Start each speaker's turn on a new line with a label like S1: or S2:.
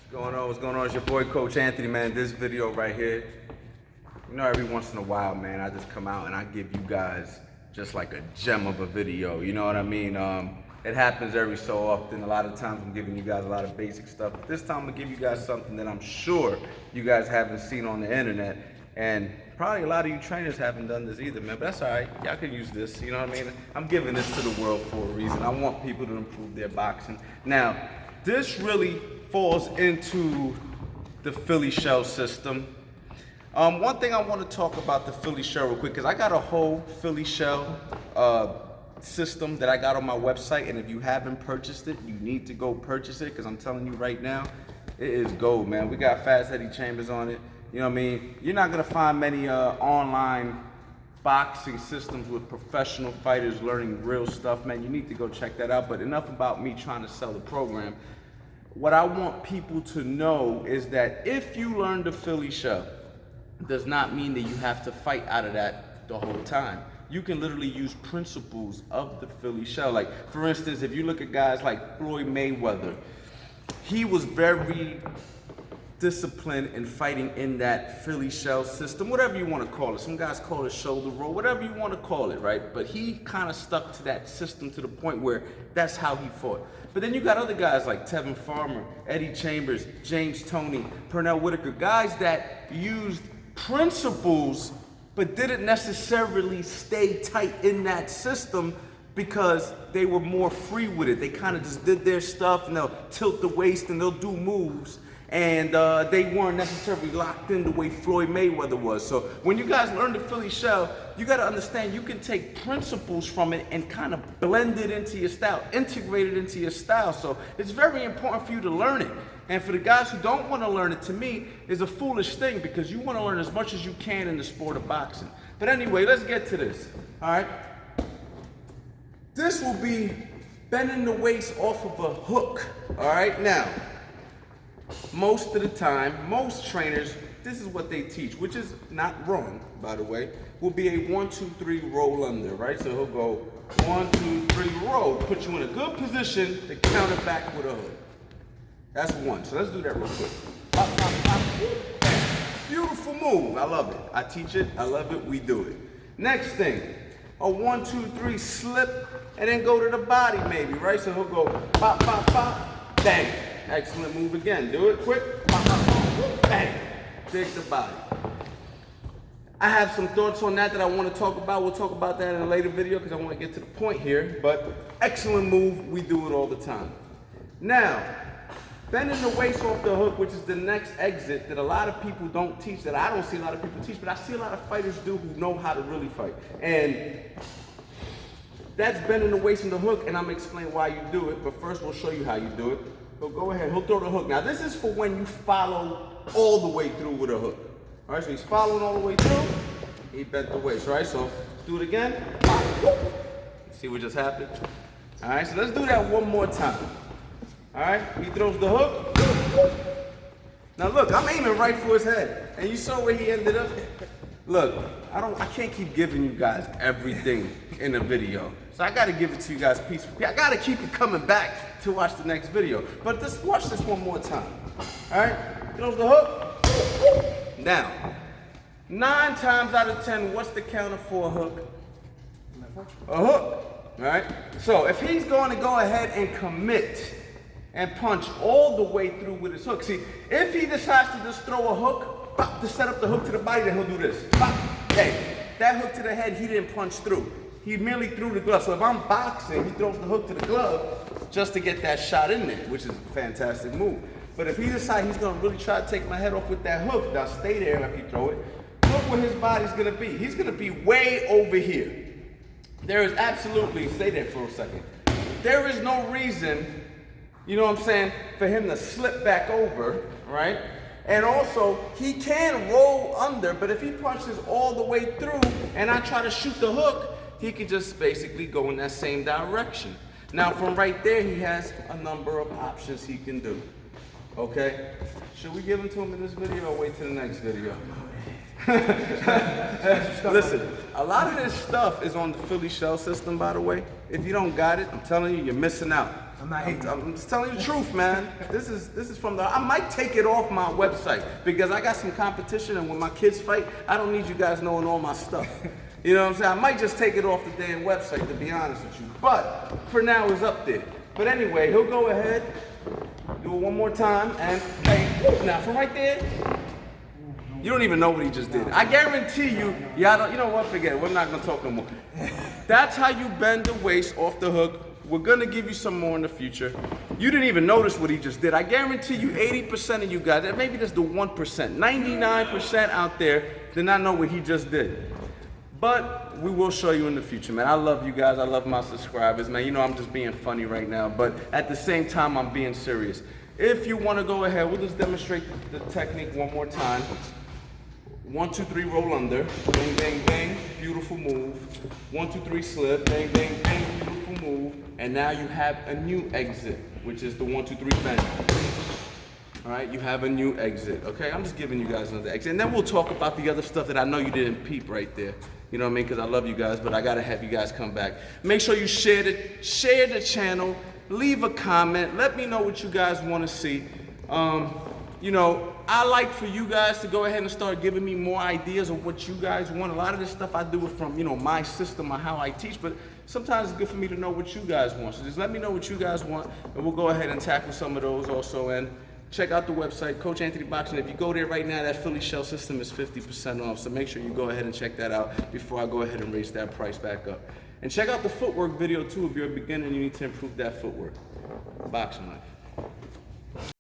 S1: What's going on? It's your boy Coach Anthony, man. This video right here, every once in a while, man, I just come out and I give you guys just like a gem of a video, you know what I mean? It happens every so often. A lot of times I'm giving you guys a lot of basic stuff, but this time I'm gonna give you guys something that I'm sure you guys haven't seen on the internet, and probably a lot of you trainers haven't done this either, man, but that's all right. Y'all can use this, you know what I mean? I'm giving this to the world for a reason. I want people to improve their boxing. Now, this really falls into the Philly shell system. One thing I want to talk about the Philly shell real quick, because I got a whole Philly shell system that I got on my website, and if you haven't purchased it, you need to go purchase it, because I'm telling you right now, it is gold, man. We got fast Eddie Chambers on it. You know what I mean? You're not going to find many online boxing systems with professional fighters learning real stuff, man. You need to go check that out. But enough about me trying to sell the program. What I want people to know is that if you learn the Philly shell, does not mean that you have to fight out of that the whole time. You can literally use principles of the Philly shell. Like, for instance, if you look at guys like Floyd Mayweather, he was very disciplined in fighting in that Philly shell system, whatever you want to call it. Some guys call it shoulder roll, whatever you want to call it, right? But he kind of stuck to that system to the point where that's how he fought. But then you got other guys like Tevin Farmer, Eddie Chambers, James Toney, Pernell Whitaker, guys that used principles but didn't necessarily stay tight in that system because they were more free with it. They kind of just did their stuff, and they'll tilt the waist and they'll do moves, and they weren't necessarily locked in the way Floyd Mayweather was. So when you guys learn the Philly shell, you got to understand you can take principles from it and kind of blend it into your style, integrate it into your style. So it's very important for you to learn it. And for the guys who don't want to learn it, to me, is a foolish thing, because you want to learn as much as you can in the sport of boxing. But anyway, let's get to this, all right? This will be bending the waist off of a hook, all right? Now, most of the time, most trainers, this is what they teach, which is not wrong, by the way, will be a 1, 2, 3 roll under, right? So he'll go 1, 2, 3 roll, put you in a good position to counter back with a hook. That's one. So let's do that real quick. Pop, pop, pop. Beautiful move. I love it. I teach it. I love it. We do it. Next thing, a 1, 2, 3 slip, and then go to the body maybe, right? So he'll go pop, pop, pop, bang. Excellent move again. Do it quick. Pop, pop, pop, bang. Dig the body. I have some thoughts on that I want to talk about. We'll talk about that in a later video because I want to get to the point here. But excellent move. We do it all the time. Now, bending the waist off the hook, which is the next exit that a lot of people don't teach, that I don't see a lot of people teach, but I see a lot of fighters do who know how to really fight. And that's bending the waist in the hook, and I'm going to explain why you do it, but first we'll show you how you do it. So go ahead, he'll throw the hook. Now this is for when you follow all the way through with a hook. All right, so he's following all the way through, he bent the waist, right? So let's do it again. See what just happened? All right, so let's do that one more time. All right, he throws the hook. Now look, I'm aiming right for his head, and you saw where he ended up. Look, I can't keep giving you guys everything in a video, so I got to give it to you guys peacefully. I got to keep it coming back to watch the next video. But just watch this one more time. All right, throws the hook. Now, 9 times out of 10, what's the counter for a hook? A hook. All right. So if he's going to go ahead and commit and punch all the way through with his hook. See, if he decides to just throw a hook, pop, to set up the hook to the body, then he'll do this. Pop. Hey, that hook to the head, he didn't punch through. He merely threw the glove. So if I'm boxing, he throws the hook to the glove just to get that shot in there, which is a fantastic move. But if he decides he's going to really try to take my head off with that hook, now stay there after you throw it. Look where his body's going to be. He's going to be way over here. There is absolutely, stay there for a second. There is no reason, you know what I'm saying, for him to slip back over, right? And also, he can roll under, but if he punches all the way through and I try to shoot the hook, he could just basically go in that same direction. Now, from right there, he has a number of options he can do, okay? Should we give them to him in this video or wait till the next video? Listen, a lot of this stuff is on the Philly shell system, by the way. If you don't got it, I'm telling you, you're missing out.
S2: I'm not hating.
S1: I'm just telling you the truth, man. This is from the. I might take it off my website because I got some competition, and when my kids fight, I don't need you guys knowing all my stuff. You know what I'm saying? I might just take it off the damn website, to be honest with you. But for now, it's up there. But anyway, he'll go ahead, do it one more time, and hey, now from right there. You don't even know what he just did. I guarantee you, y'all don't, you know what, forget it. We're not gonna talk no more. That's how you bend the waist off the hook. We're gonna give you some more in the future. You didn't even notice what he just did. I guarantee you 80% of you guys, maybe just the 1%, 99% out there did not know what he just did. But we will show you in the future, man. I love you guys. I love my subscribers, man. You know I'm just being funny right now, but at the same time, I'm being serious. If you wanna go ahead, we'll just demonstrate the technique one more time. 1, 2, 3, roll under. Bang, bang, bang. Beautiful move. 1, 2, 3, slip. Bang, bang, bang. Beautiful move. And now you have a new exit, which is the 1, 2, 3 bend. All right, you have a new exit. Okay, I'm just giving you guys another exit, and then we'll talk about the other stuff that I know you didn't peep right there. You know what I mean? Because I love you guys, but I gotta have you guys come back. Make sure you share the channel. Leave a comment. Let me know what you guys want to see. You know, I like for you guys to go ahead and start giving me more ideas of what you guys want. A lot of this stuff I do it from, you know, my system or how I teach, but sometimes it's good for me to know what you guys want. So just let me know what you guys want, and we'll go ahead and tackle some of those also. And check out the website, Coach Anthony Boxing. If you go there right now, that Philly shell system is 50% off. So make sure you go ahead and check that out before I go ahead and raise that price back up. And check out the footwork video too. If you're a beginner and you need to improve that footwork. Boxing life.